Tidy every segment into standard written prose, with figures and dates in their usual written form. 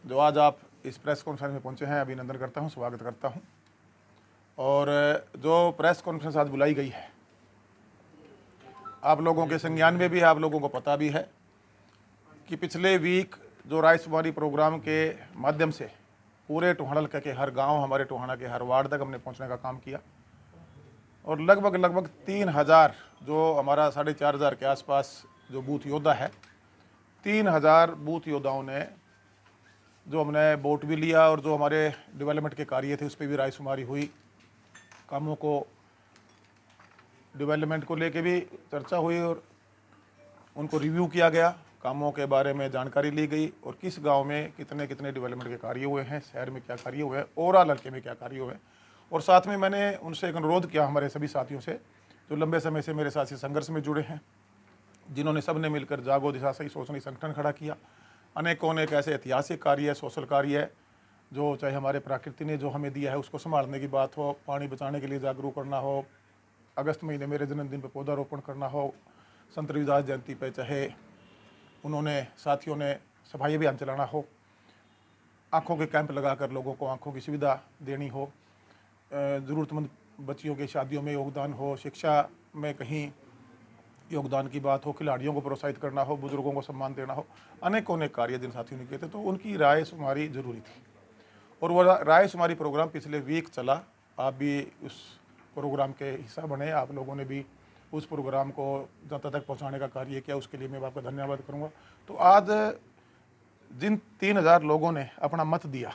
जो आज आप इस प्रेस कॉन्फ्रेंस में पहुंचे हैं, अभिनंदन करता हूं, स्वागत करता हूं। और जो प्रेस कॉन्फ्रेंस आज बुलाई गई है, आप लोगों के संज्ञान में भी है, आप लोगों को पता भी है कि पिछले वीक जो रायशुमारी प्रोग्राम के माध्यम से पूरे टोहाना हल्के के हर गांव, हमारे टोहाना के हर वार्ड तक हमने पहुंचने का काम किया और लगभग 3000 जो हमारा 4500 के आसपास जो बूथ योद्धा है, 3000 बूथ योद्धाओं ने जो हमने वोट भी लिया और जो हमारे डेवलपमेंट के कार्य थे उस पर भी रायशुमारी हुई, कामों को डेवलपमेंट को लेके भी चर्चा हुई और उनको रिव्यू किया गया, कामों के बारे में जानकारी ली गई और किस गांव में कितने कितने डेवलपमेंट के कार्य हुए हैं, शहर में क्या कार्य हुए हैं, ओवरऑल हल्के में क्या कार्य हुए हैं। और साथ में मैंने उनसे एक अनुरोध किया, हमारे सभी साथियों से जो लंबे समय से मेरे साथ संघर्ष में जुड़े हैं, जिन्होंने सबने मिलकर जागो दिशा सही सोचनी संगठन खड़ा किया, अनेकों ने ऐसे ऐतिहासिक कार्य है, सोशल कार्य है, जो चाहे हमारे प्रकृति ने जो हमें दिया है उसको संभालने की बात हो, पानी बचाने के लिए जागरूक करना हो, अगस्त महीने मेरे जन्मदिन पर पौधारोपण करना हो, संत रविदास जयंती पे चाहे उन्होंने साथियों ने सफाई अभियान चलाना हो, आँखों के कैंप लगाकर लोगों को आँखों की सुविधा देनी हो, ज़रूरतमंद बच्चियों की शादियों में योगदान हो, शिक्षा में कहीं योगदान की बात हो, खिलाड़ियों को प्रोत्साहित करना हो, बुजुर्गों को सम्मान देना हो, अनेकों ने कार्य जिन साथियों ने किए थे, तो उनकी रायशुमारी जरूरी थी। और वह रायशुमारी प्रोग्राम पिछले वीक चला, आप भी उस प्रोग्राम के हिस्सा बने, आप लोगों ने भी उस प्रोग्राम को जनता तक पहुंचाने का कार्य किया, उसके लिए मैं आपका धन्यवाद करूंगा। तो आज जिन 3000 लोगों ने अपना मत दिया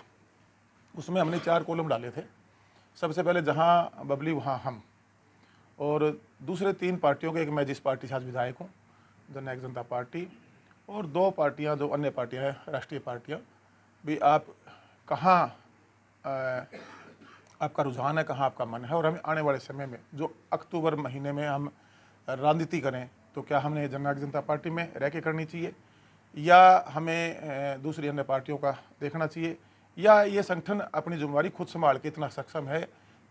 उसमें हमने 4 कॉलम डाले थे। सबसे पहले जहां बबली वहां हम, और दूसरे 3 पार्टियों के, एक मैं जिस पार्टी से आज विधायक हूँ, जननायक जनता पार्टी, और 2 पार्टियाँ जो अन्य पार्टियाँ हैं, राष्ट्रीय पार्टियाँ भी, आप कहाँ आपका रुझान है, कहाँ आपका मन है, और हमें आने वाले समय में जो अक्टूबर महीने में हम राजनीति करें तो क्या हमने जननायक जनता पार्टी में रह के करनी चाहिए या हमें दूसरी अन्य पार्टियों का देखना चाहिए, या ये संगठन अपनी जिम्मेवारी खुद संभाल के इतना सक्षम है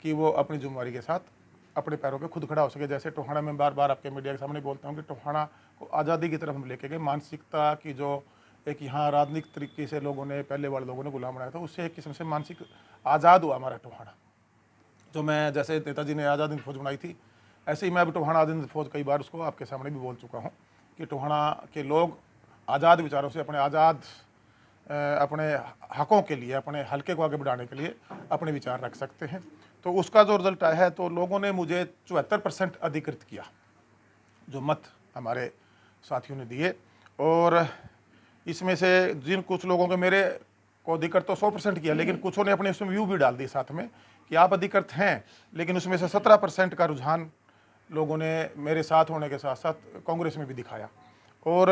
कि वो अपनी जिम्मेवारी के साथ अपने पैरों पे खुद खड़ा हो सके। जैसे टोहाना में बार बार आपके मीडिया के सामने बोलता हूँ कि टोहाना को आज़ादी की तरफ हम लेके गए, मानसिकता की जो एक यहाँ राजनीतिक तरीके से लोगों ने, पहले वाले लोगों ने गुलाम बनाया था, उससे एक किस्म से मानसिक आज़ाद हुआ हमारा टोहाना। जो मैं, जैसे नेताजी ने आज़ाद हिंद फौज बनाई थी, ऐसे ही मैं भी टोहाना आज़ाद हिंद फौज कई बार उसको आपके सामने भी बोल चुका हूँ कि टोहाना के लोग आज़ाद विचारों से अपने हकों के लिए, अपने हल्के को आगे बढ़ाने के लिए अपने विचार रख सकते हैं। तो उसका जो रिजल्ट आया है, तो लोगों ने मुझे 74% अधिकृत किया, जो मत हमारे साथियों ने दिए। और इसमें से जिन कुछ लोगों के मेरे को अधिकृत तो 100% किया, लेकिन कुछों ने अपने उसमें व्यू भी डाल दिए साथ में कि आप अधिकृत हैं, लेकिन उसमें से 17% का रुझान लोगों ने मेरे साथ होने के साथ साथ कांग्रेस में भी दिखाया और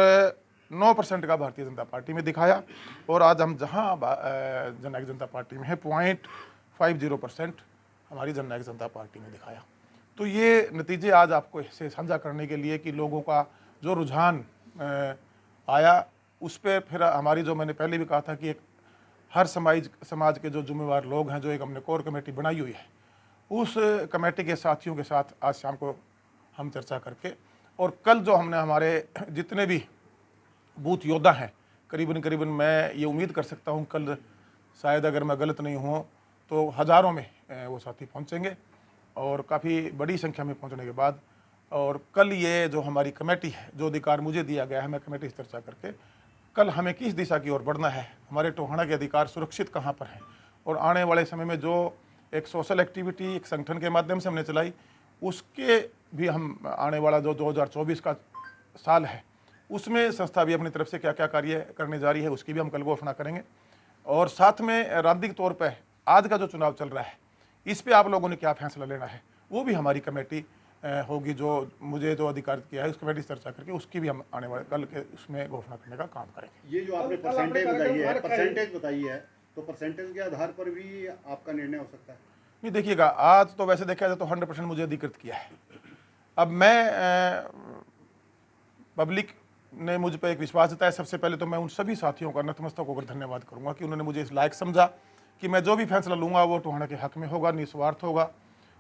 9% का भारतीय जनता पार्टी में दिखाया। और आज हम जहां जननायक जनता पार्टी में है, 0.50% हमारी जननायक जनता पार्टी में दिखाया। तो ये नतीजे आज आपको से साझा करने के लिए कि लोगों का जो रुझान आया, उस पर फिर हमारी, जो मैंने पहले भी कहा था कि एक हर समाज के जो जिम्मेवार लोग हैं, जो एक हमने कोर कमेटी बनाई हुई है, उस कमेटी के साथियों के साथ आज शाम को हम चर्चा करके, और कल जो हमने हमारे जितने भी बूथ योद्धा हैं, करीबन मैं ये उम्मीद कर सकता हूँ कल, शायद अगर मैं गलत नहीं हूँ तो हज़ारों में वो साथी पहुँचेंगे, और काफ़ी बड़ी संख्या में पहुँचने के बाद, और कल ये जो हमारी कमेटी है, जो अधिकार मुझे दिया गया है, मैं कमेटी से चर्चा करके कल हमें किस दिशा की ओर बढ़ना है, हमारे टोहाना के अधिकार सुरक्षित कहाँ पर हैं, और आने वाले समय में जो एक सोशल एक्टिविटी एक संगठन के माध्यम से हमने चलाई, उसके भी हम आने वाला जो 2024 का साल है, उसमें संस्था भी अपनी तरफ से क्या क्या कार्य करने जा रही है, उसकी भी हम कल घोषणा करेंगे। और साथ में राजनीतिक तौर पर आज का जो चुनाव चल रहा है, इस पर आप लोगों ने क्या फैसला लेना है, वो भी हमारी कमेटी होगी, जो मुझे जो अधिकार किया है उस कमेटी से चर्चा करके उसकी भी हम आने वाले कल के उसमें घोषणा करने का काम करेंगे। ये जो आपने परसेंटेज बताई है, तो परसेंटेज के आधार पर भी आपका निर्णय हो सकता है? नहीं, देखिएगा, आज तो वैसे देखा जाए तो 100% मुझे अधिकृत किया है। अब मैं पब्लिक ने मुझ पर एक विश्वास जताया, सबसे पहले तो मैं उन सभी साथियों का नतमस्तक होकर धन्यवाद करूंगा कि उन्होंने मुझे इस लायक समझा कि मैं जो भी फैसला लूँगा वो टोहाना के हक में होगा, निस्वार्थ होगा।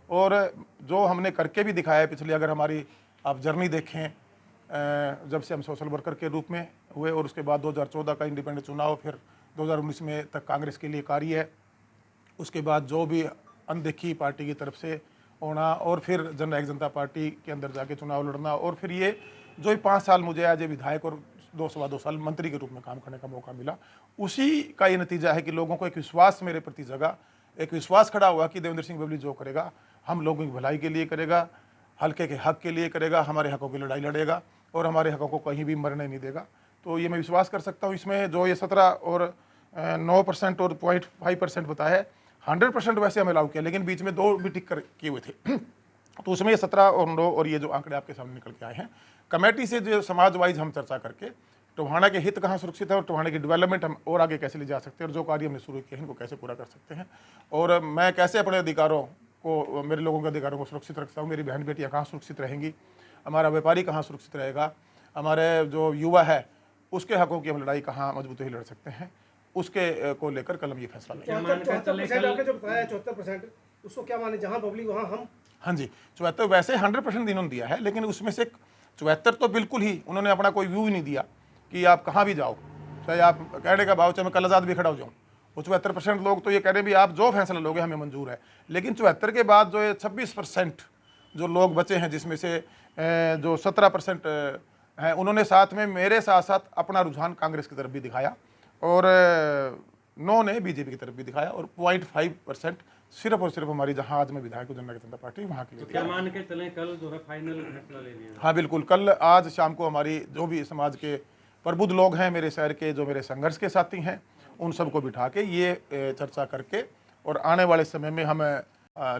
और जो हमने करके भी दिखाया है पिछले, अगर हमारी आप जर्नी देखें जब से हम सोशल वर्कर के रूप में हुए, और उसके बाद 2014 का इंडिपेंडेंट चुनाव, फिर 2019 में तक कांग्रेस के लिए कार्य है, उसके बाद जो भी अनदेखी पार्टी की तरफ से होना, और फिर जननायक जनता पार्टी के अंदर जाके चुनाव लड़ना, और फिर ये जो 5 साल मुझे एज ए विधायक और 2 साल मंत्री के रूप में काम करने का मौका मिला, उसी का ये नतीजा है कि लोगों को एक विश्वास मेरे प्रति जगा, एक विश्वास खड़ा हुआ कि देवेंद्र सिंह बबली जो करेगा हम लोगों की भलाई के लिए करेगा, हल्के के हक के लिए करेगा, हमारे हकों की लड़ाई लड़ेगा और हमारे हकों को कहीं भी मरने नहीं देगा। तो ये मैं विश्वास कर सकता हूँ। इसमें जो ये 17 और 9% और 0.5% बताया है, 100% वैसे हमें लागू किया, लेकिन बीच में 2 भी टिक कर किए हुए थे तो उसमें ये 17 और 9 और ये जो आंकड़े आपके सामने निकल के आए हैं, कमेटी से जो समाज वाइज हम चर्चा करके टोहाना के हित कहाँ सुरक्षित है और टोहाना की डेवलपमेंट हम और आगे कैसे ले जा सकते हैं, और जो कार्य हमने शुरू किए हैं इनको कैसे पूरा कर सकते हैं, और मैं कैसे अपने अधिकारों को, मेरे लोगों के अधिकारों को सुरक्षित रखता हूँ, मेरी बहन बेटियाँ कहाँ सुरक्षित रहेंगी, हमारा व्यापारी कहाँ सुरक्षित रहेगा, हमारे जो युवा है उसके हकों की हम लड़ाई कहाँ मजबूती से लड़ सकते हैं, उसके को लेकर कल हम ये फैसला लेंगे। 74% आपने जो बताया 74%, उसको क्या माने, जहाँ बबली वहाँ हम? हाँ जी, 74 वैसे 100% इन्होंने दिया है, लेकिन उसमें से 74 तो बिल्कुल ही उन्होंने अपना कोई व्यू ही नहीं दिया कि आप कहाँ भी जाओ, चाहे आप कहने का भाव, चाहे मैं कल आज़ाद भी खड़ा हो जाऊँ, वो 74% लोग तो ये कह रहे हैं भी आप जो फैसला लोगे हमें मंजूर है। लेकिन 74 के बाद जो ये 26% जो लोग बचे हैं, जिसमें से जो 17% हैं, उन्होंने साथ में मेरे साथ साथ अपना रुझान कांग्रेस की तरफ भी दिखाया, और 9 ने बीजेपी की तरफ भी दिखाया, और 0.5% सिर्फ और सिर्फ हमारी, जहां आज मैं विधायक हूं जननायक जनता पार्टी, वहां के लिए। तो क्या मान के चलें कल जो है फाइनल फैसला ले लिया? हाँ बिल्कुल, कल आज शाम को हमारी जो भी समाज के प्रबुद्ध लोग हैं, मेरे शहर के जो मेरे संघर्ष के साथी हैं, उन सबको बिठा के ये चर्चा करके और आने वाले समय में हम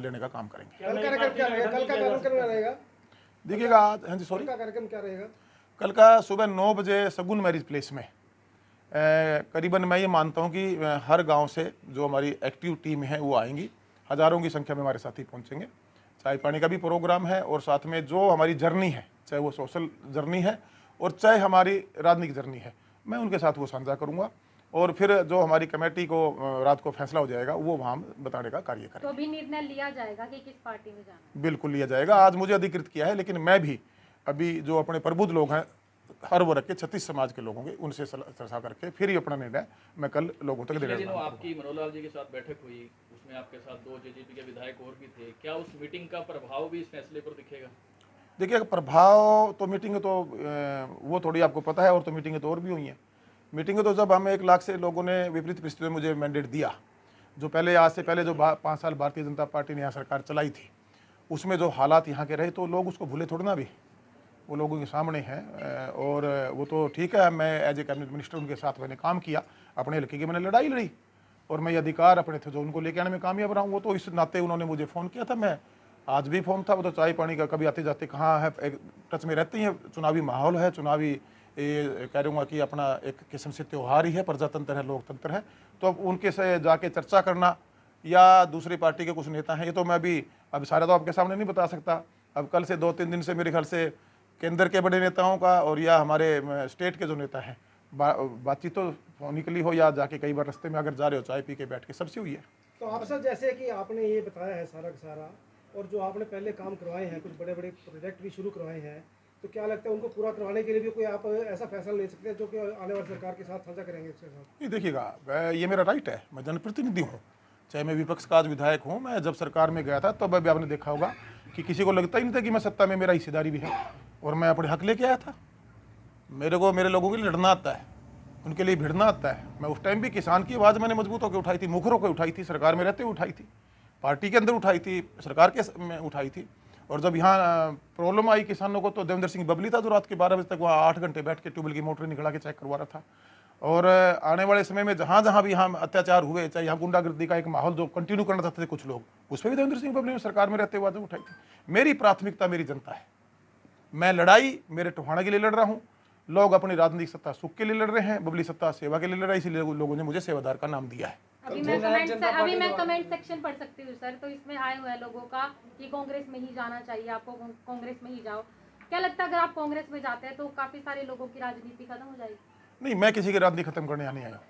लेने का काम करेंगे। कल का कार्यक्रम क्या रहेगा? कल का कार्यक्रम क्या रहेगा? देखिएगा आज, हाँ जी सॉरी, कल का कार्यक्रम क्या रहेगा? कल का सुबह 9 बजे सगुन मैरिज प्लेस में करीबन मैं ये मानता हूँ कि हर गांव से जो हमारी एक्टिव टीम है वो आएंगी, हज़ारों की संख्या में हमारे साथी पहुँचेंगे। चाय पानी का भी प्रोग्राम है, और साथ में जो हमारी जर्नी है, चाहे वो सोशल जर्नी है और चाहे हमारी राजनीतिक जर्नी है, मैं उनके साथ वो साझा करूँगा, और फिर जो हमारी कमेटी को रात को फैसला हो जाएगा वो वहाँ बताने का कार्य करेंगे। तो अभी निर्णय लिया जाएगा कि किस पार्टी में जाना? बिल्कुल लिया जाएगा। आज मुझे अधिकृत किया है, लेकिन मैं भी अभी जो अपने प्रबुद्ध लोग हैं, हर वर्ग के 36 समाज के लोग होंगे, उनसे चर्चा करके फिर ही अपना निर्णय मैं कल लोगों तक देने वाला हूं। आपकी मनोहर जी के साथ बैठक हुई, उसमें आपके साथ 2 जेजेपी के विधायक और भी थे, क्या उस मीटिंग का प्रभाव भी इस फैसले पर दिखेगा? देखिए, प्रभाव तो मीटिंग तो वो थोड़ी आपको पता है, और तो मीटिंगें तो और भी हुई हैं। मीटिंगें तो जब हमें 1 लाख से लोगों ने विपरीत परिस्थितियों में मुझे मैंडेट दिया, जो पहले, आज से पहले जो 5 साल भारतीय जनता पार्टी ने यहाँ सरकार चलाई थी, उसमें जो हालात यहाँ के रहे, तो लोग उसको भूले थोड़ी ना, भी वो लोगों के सामने है। और वो तो ठीक है, मैं एज ए कैबिनेट मिनिस्टर उनके साथ मैंने काम किया, अपने हल्के की मैंने लड़ाई लड़ी, और मैं ये अधिकार अपने थे जो उनको लेके आने में कामयाब रहा हूँ। वो तो इस नाते उन्होंने मुझे फ़ोन किया था, मैं आज भी फ़ोन था, वो तो चाय पानी का कभी आते जाते कहाँ है, एक टच में रहती हैं। चुनावी माहौल है, चुनावी कह रहूँगा कि अपना एक किस्म से त्यौहार ही है, प्रजातंत्र है, लोकतंत्र है, तो अब उनके से जाके चर्चा करना, या दूसरी पार्टी के कुछ नेता हैं, ये तो मैं भी अब सारा तो आपके सामने नहीं बता सकता। अब कल से 2-3 दिन से मेरे ख्याल से केंद्र के बड़े नेताओं का और या हमारे स्टेट के जो नेता हैं, बातचीत तो निकली हो, या जाके कई बार रास्ते में अगर जा रहे हो चाय पी के बैठ के, सबसे हुई है। तो आप सर, जैसे कि आपने ये बताया है सारा का सारा, और जो आपने पहले काम करवाए हैं, कुछ बड़े बड़े प्रोजेक्ट भी शुरू करवाए हैं, तो क्या लगता है उनको पूरा करवाने के लिए भी कोई आप ऐसा फैसला ले सकते हैं जो कि आने वाली सरकार के साथ साझा करेंगे इसके साथ? नहीं, देखिएगा, ये मेरा राइट है, मैं जनप्रतिनिधि हूँ, चाहे मैं विपक्ष का आज विधायक हूँ। मैं जब सरकार में गया था तब अभी आपने देखा होगा कि किसी को लगता ही नहीं था कि मैं सत्ता में मेरा हिस्सेदारी भी है, और मैं अपने हक लेके आया था। मेरे को मेरे लोगों के लिए लड़ना आता है, उनके लिए भिड़ना आता है। मैं उस टाइम भी किसान की आवाज़ मैंने मजबूत होकर उठाई थी, मुखर होकर उठाई थी, सरकार में रहते हुए उठाई थी, पार्टी के अंदर उठाई थी, सरकार के में उठाई थी। और जब यहाँ प्रॉब्लम आई किसानों को, तो देवेंद्र सिंह बबली था जो रात के 12 बजे तक वहाँ 8 घंटे बैठ के ट्यूबवेल की मोटर निकला के चेक करवा रहा था। और आने वाले समय में जहाँ जहाँ भी यहाँ अत्याचार हुए, चाहे यहाँ गुंडागर्दी का एक माहौल जो कंटिन्यू करना चाहते थे कुछ लोग, उस पर भी देवेंद्र सिंह बबली ने सरकार में रहते हुए आवाज़ उठाई थी। मेरी प्राथमिकता मेरी जनता है। मैं लड़ाई मेरे टोहाना के लिए लड़ रहा हूँ, लोग अपनी राजनीतिक सत्ता सुख के लिए लड़ रहे हैं, बबली सत्ता सेवा के लिए लड़ रहा है, इसीलिए लोगों ने मुझे सेवादार का नाम दिया है। अभी मैं कमेंट सेक्शन पढ़ सकती हूँ सर, तो इसमें आए हुए लोगों का कि कांग्रेस में ही जाना चाहिए, आपको कांग्रेस में ही जाओ। क्या लगता है अगर आप कांग्रेस में जाते हैं तो काफी सारे लोगों की राजनीति खत्म हो जाएगी? नहीं, मैं किसी की राजनीति खत्म करने नहीं आया,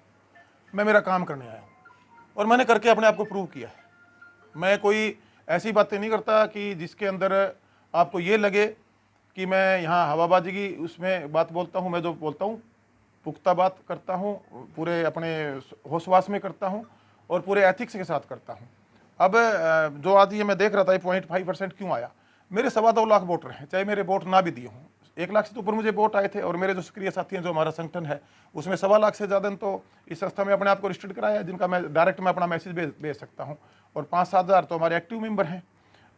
मैं मेरा काम करने आया हूँ, और मैंने करके अपने आप को प्रूव किया है। मैं कोई ऐसी बातें नहीं करता कि जिसके अंदर आपको ये लगे कि मैं यहाँ हवाबाजी की उसमें बात बोलता हूँ। मैं जो बोलता हूँ पुख्ता बात करता हूँ, पूरे अपने होशवास में करता हूँ और पूरे एथिक्स के साथ करता हूँ। अब जो आज ये मैं देख रहा था 0.5% क्यों आया, मेरे 2.25 लाख वोटर हैं, चाहे मेरे वोट ना भी दिए हों, 1 लाख से तो ऊपर मुझे वोट आए थे। और मेरे जो सक्रिय साथी हैं, जो हमारा संगठन है, उसमें 2.25 लाख से ज़्यादा तो इस संस्था में अपने आप को रजिस्टर्ड कराया है, जिनका मैं डायरेक्ट में अपना मैसेज भेज सकता हूँ, और 5-7 हज़ार तो हमारे एक्टिव मेंबर हैं।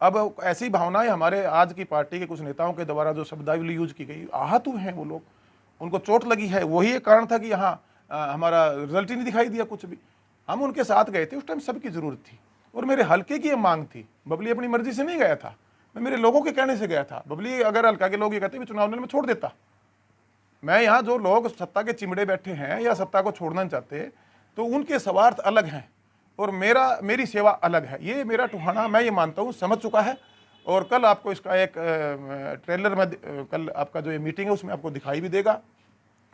अब ऐसी भावनाएं हमारे आज की पार्टी के कुछ नेताओं के द्वारा जो शब्दावली यूज की गई, आहत हुए हैं वो लोग, उनको चोट लगी है। वही एक कारण था कि यहाँ हमारा रिजल्ट ही नहीं दिखाई दिया कुछ भी। हम उनके साथ गए थे, उस टाइम सबकी ज़रूरत थी और मेरे हल्के की ये मांग थी। बबली अपनी मर्जी से नहीं गया था, मैं मेरे लोगों के कहने से गया था। बबली अगर हल्का के लोग ये कहते भी चुनाव लड़ने में छोड़ देता। मैं यहाँ जो लोग सत्ता के चिमड़े बैठे हैं या सत्ता को छोड़ना चाहते, तो उनके स्वार्थ अलग हैं और मेरी सेवा अलग है। ये मेरा टुहाना, मैं ये मानता हूँ, समझ चुका है। और कल आपको इसका एक ट्रेलर में, कल आपका जो ये मीटिंग है उसमें आपको दिखाई भी देगा।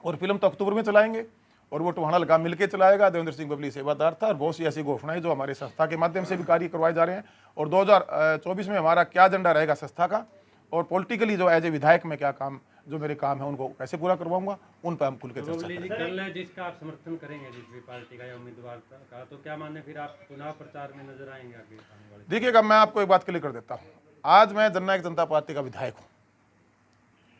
और फिल्म तो अक्टूबर में चलाएंगे और वो टुहाना लगा मिलके चलाएगा। देवेंद्र सिंह बबली सेवादार था और बहुत सी ऐसी घोषणाएं जो हमारे संस्था के माध्यम से भी कार्य करवाए जा रहे हैं। और 2024 में हमारा क्या एजेंडा रहेगा संस्था का, और पॉलिटिकली जो एज ए विधायक में क्या काम, जो मेरे काम है उनको कैसे पूरा करवाऊंगा, उन पर हम खुल के चर्चा बबली जी, करेंगे। कल जिसका आप समर्थन करेंगे, जिस भी पार्टी का या उम्मीदवार का, तो क्या माने फिर आप चुनाव प्रचार में नजर आएंगे आगे आने वाले? देखिएगा, मैं आपको एक बात क्लियर कर देता हूँ। आज मैं जननायक जनता पार्टी का विधायक हूँ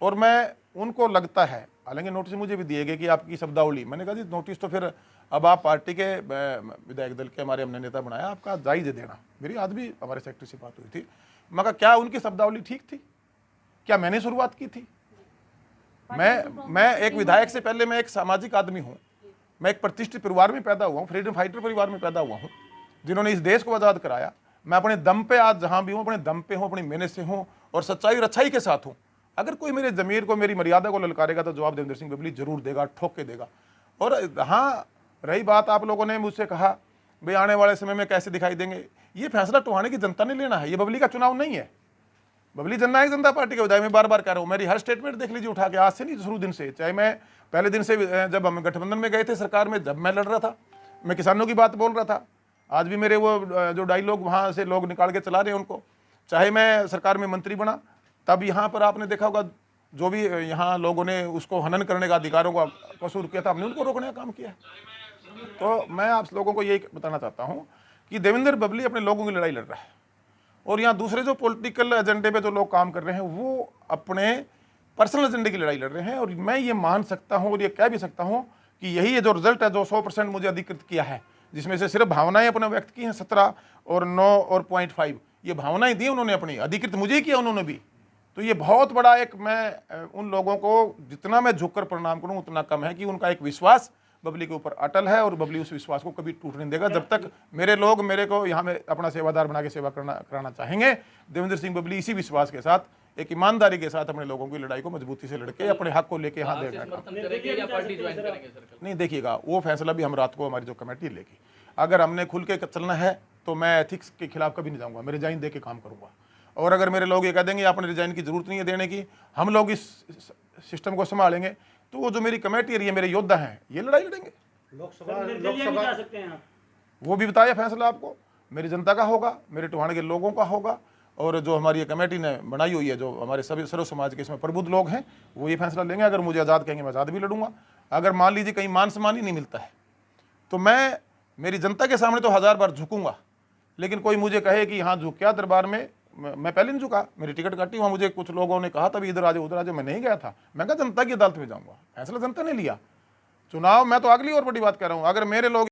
और मैं उनको लगता है, हालांकि नोटिस मुझे भी दिए गए कि आपकी शब्दावली, मैंने कहा जी नोटिस तो फिर अब आप पार्टी के विधायक दल के हमारे हमने नेता बनाया, आपका जायज़ देना। मेरी आज भी हमारे सेक्रेटरी से बात हुई थी, मगर क्या उनकी शब्दावली ठीक थी? क्या मैंने शुरुआत की थी? मैं एक विधायक से पहले मैं एक सामाजिक आदमी हूँ। मैं एक प्रतिष्ठित परिवार में पैदा हुआ हूँ, फ्रीडम फाइटर परिवार में पैदा हुआ हूँ, जिन्होंने इस देश को आज़ाद कराया। मैं अपने दम पे आज जहाँ भी हूँ, अपने दम पे हूँ, अपनी मेहनत से हूँ और सच्चाई और अच्छाई के साथ हूँ। अगर कोई मेरे ज़मीर को, मेरी मर्यादा को ललकारेगा तो जवाब देवेंद्र सिंह बबली जरूर देगा, ठोक के देगा। और हाँ, रही बात, आप लोगों ने मुझसे कहा भाई आने वाले समय में कैसे दिखाई देंगे, ये फैसला टुहाने की जनता ने लेना है, ये बबली का चुनाव नहीं है। बबली जननायक जनता पार्टी के विधायक, मैं बार बार कह रहा हूँ, मेरी हर स्टेटमेंट देख लीजिए उठा के, आज से नहीं, शुरू दिन से, चाहे मैं पहले दिन से जब हम गठबंधन में गए थे सरकार में, जब मैं लड़ रहा था, मैं किसानों की बात बोल रहा था। आज भी मेरे वो जो डायलॉग वहाँ से लोग निकाल के चला रहे हैं उनको, चाहे मैं सरकार में मंत्री बना, तब यहाँ पर आपने देखा होगा जो भी यहाँ लोगों ने उसको हनन करने का, अधिकारों का कसूर किया था, हमने उनको रोकने का काम किया। तो मैं आप लोगों को यही बताना चाहता हूँ कि देवेंद्र बबली अपने लोगों की लड़ाई लड़ रहा है और यहाँ दूसरे जो पॉलिटिकल एजेंडे पे जो लोग काम कर रहे हैं वो अपने पर्सनल एजेंडे की लड़ाई लड़ रहे हैं। और मैं ये मान सकता हूँ और ये कह भी सकता हूँ कि यही है जो रिजल्ट है, जो 100% मुझे अधिकृत किया है, जिसमें से सिर्फ भावनाएं अपने व्यक्त की हैं 17 और 9 और 0.5, ये भावनाएं दी उन्होंने अपनी, अधिकृत मुझे ही किया उन्होंने भी। तो ये बहुत बड़ा एक, मैं उन लोगों को जितना मैं झुककर प्रणाम करूँ उतना कम है कि उनका एक विश्वास बबली के ऊपर अटल है और बबली उस विश्वास को कभी टूटने नहीं देगा। जब तक मेरे लोग मेरे को यहाँ में अपना सेवादार बना के सेवा कराना चाहेंगे, देवेंद्र सिंह बबली इसी विश्वास के साथ, एक ईमानदारी के साथ अपने लोगों की लड़ाई को मजबूती से लड़के अपने हक को लेके यहाँ देगा। नहीं, देखिएगा, वो फैसला भी हम रात को हमारी जो कमेटी लेगी। अगर हमने खुल के चलना है तो मैं एथिक्स के खिलाफ कभी नहीं जाऊँगा, मैं रिजाइन दे के काम करूँगा। और अगर मेरे लोग ये कह देंगे आपने रिजाइन की जरूरत नहीं है देने की, हम लोग इस सिस्टम को संभालेंगे, तो वो जो मेरी कमेटी है, ये मेरे योद्धा हैं, ये लड़ाई लड़ेंगे। लोकसभा जा सकते हैं आप? वो भी बताया फैसला आपको, मेरी जनता का होगा, मेरे टुहाने के लोगों का होगा। और जो हमारी ये कमेटी ने बनाई हुई है, जो हमारे सभी सर्व समाज के इसमें प्रबुद्ध लोग हैं, वो ये फैसला लेंगे। अगर मुझे आज़ाद कहेंगे मैं आज़ाद भी लड़ूंगा। अगर मान लीजिए कहीं मान सम्मान ही नहीं मिलता है तो मैं मेरी जनता के सामने तो 1000 बार झुकूंगा, लेकिन कोई मुझे कहे कि हाँ झुक क्या दरबार में, मैं पहले नहीं झुका। मेरी टिकट काटी, वहाँ मुझे कुछ लोगों ने कहा तभी इधर आ जाओ उधर आ जाओ, मैं नहीं गया था। मैं कहा जनता की अदालत में जाऊँगा, फैसला जनता ने लिया। चुनाव, मैं तो अगली और बड़ी बात कह रहा हूँ, अगर मेरे लोग